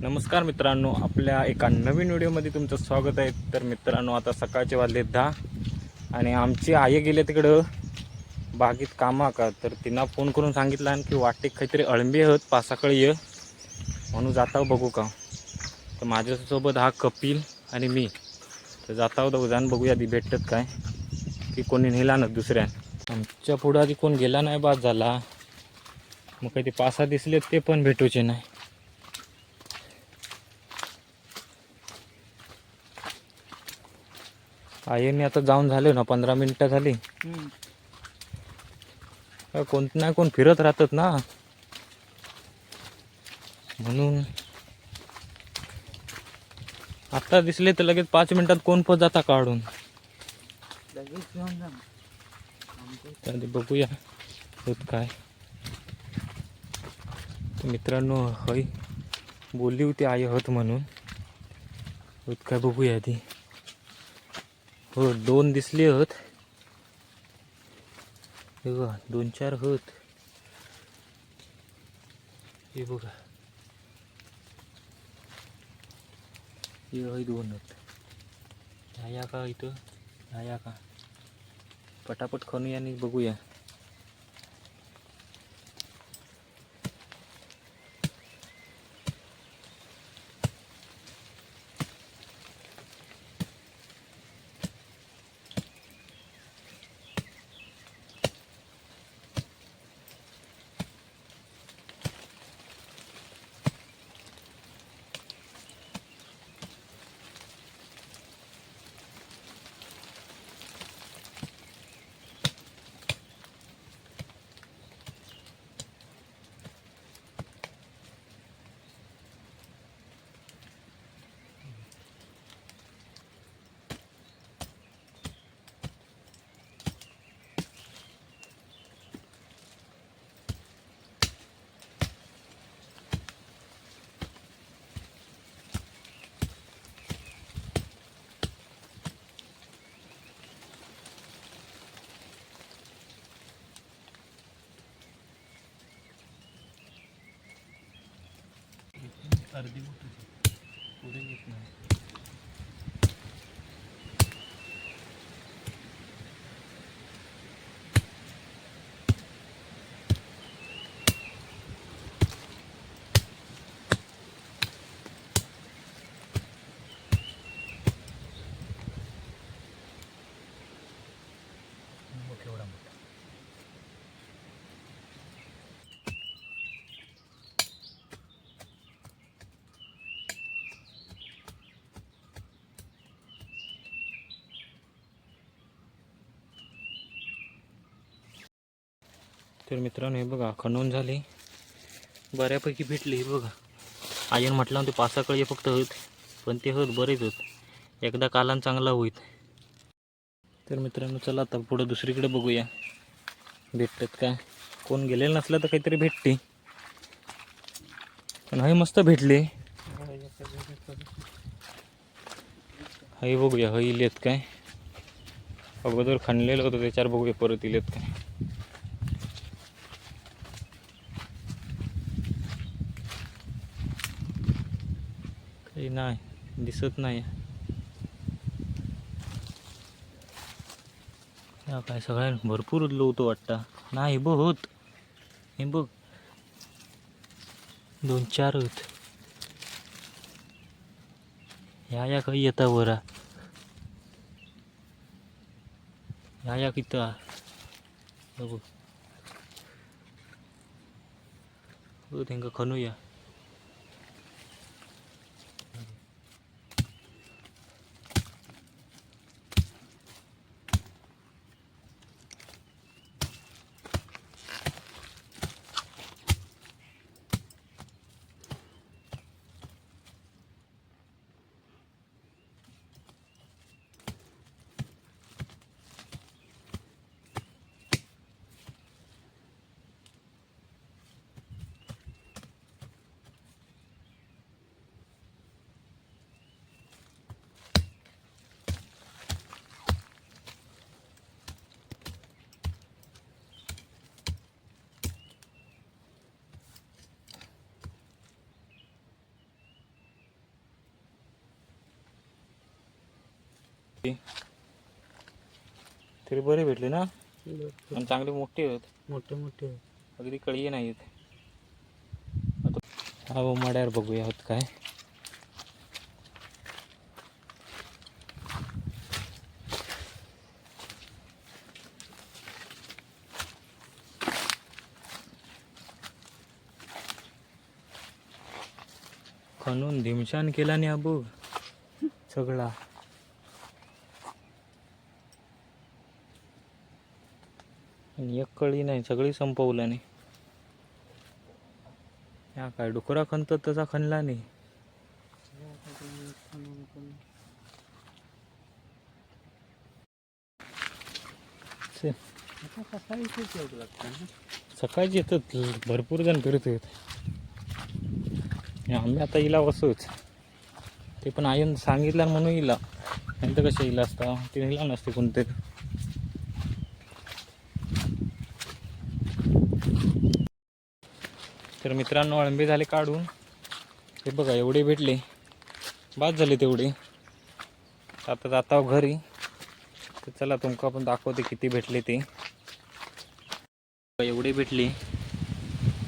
नमस्कार मित्रांनो, आपल्या एका नवीन व्हिडिओमध्ये तुमचं स्वागत आहे. तर मित्रांनो, आता सकाळचे वाजले 10 आणि आमची आई गेले तिकडं बागेत कामा का. तर तिनं फोन करून सांगितलं की वाटेत काहीतरी अळंबी आहेत, पासाकडे ये म्हणून जाता बघू का. तर माझ्यासोबत हा कपिल आणि मी तर जाता जाऊन बघूया आधी भेटतात काय की कोणी नेला ना दुसऱ्या. आमच्या पुढं आधी कोण गेला नाही, बाद झाला. मग काही ते पासा दिसले ते पण भेटूचे नाही. आईने आता जाऊन झाले ना 15 मिनिटं झाली. कोण नाही कोण फिरत राहतात ना, म्हणून आता दिसले तर लगेच 5 मिनिटात कोण पण जाता काढून. लगेच बघूया होत काय. तर मित्रांनो, हय बोलली होती आई होत म्हणून, होत काय बघूया आधी. हो, 2 दिसले होत. हे बघा 2-4 होत. हे बघा हे हय 2 होत. ह्या का इथं ह्या का पटापट खणूया आणि बघूया. अर्धी पुढे येत नाही. केवढा मोठा. तर मित्रांनो, हे बघा खणून झाले, बऱ्यापैकी भेटले. हे बघा आयन म्हटलं ते पासाकडे फक्त होत, पण ते होत बरेच होत. एकदा कालान चांगला होईत. तर मित्रांनो, चला आता पुढं दुसरीकडे बघूया भेटतात काय. कोण गेलेलं नसलं तर काहीतरी भेटते. पण हे मस्त भेटले. हे बघूया हे इलेत काय. अगोदर खणलेलं होतं त्याच्यावर बघूया परत इलेत काय. काही नाही दिसत नाही. काय सगळ्या भरपूर लोतो वाटतं. नाही बघ होत, हे बघ 2-4 होत. ह्या काही येता वरा ह्या किती बघू हो त्यांना खणूया. तरी बरे भेटले ना आणि चांगले मोठे आहेत. मोठे मोठे अगदी कळी नाहीत. आता हा मड्यावर बघूया होत काय. खणून धिमशान केला नाही अबू सगळा. आणि एक कळी नाही, सगळी संपवलं नाही. या काय डुकरा खणतो तसा खणला नाही. सकाळची येतात भरपूर जण फिरत आहेत. आम्ही आता हिला वसूच ते पण आईन सांगितलं म्हणून हिला, नाही तर कशा हिला असता ते हिला नसते कोणतरी. तर मित्रांनो अळंबे झाले काढून. हे बघा एवढे भेटले, बाद झाले तेवढे. आता जाता घरी, तर चला तुमका पण दाखवते किती भेटले ते. एवढे भेटले,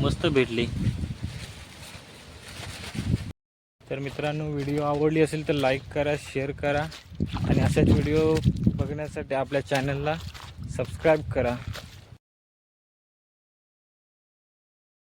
मस्त भेटले. तर मित्रांनो व्हिडिओ आवडली असेल तर लाईक करा, शेअर करा आणि असाच व्हिडिओ बघण्यासाठी आपल्या चॅनलला सबस्क्राईब करा.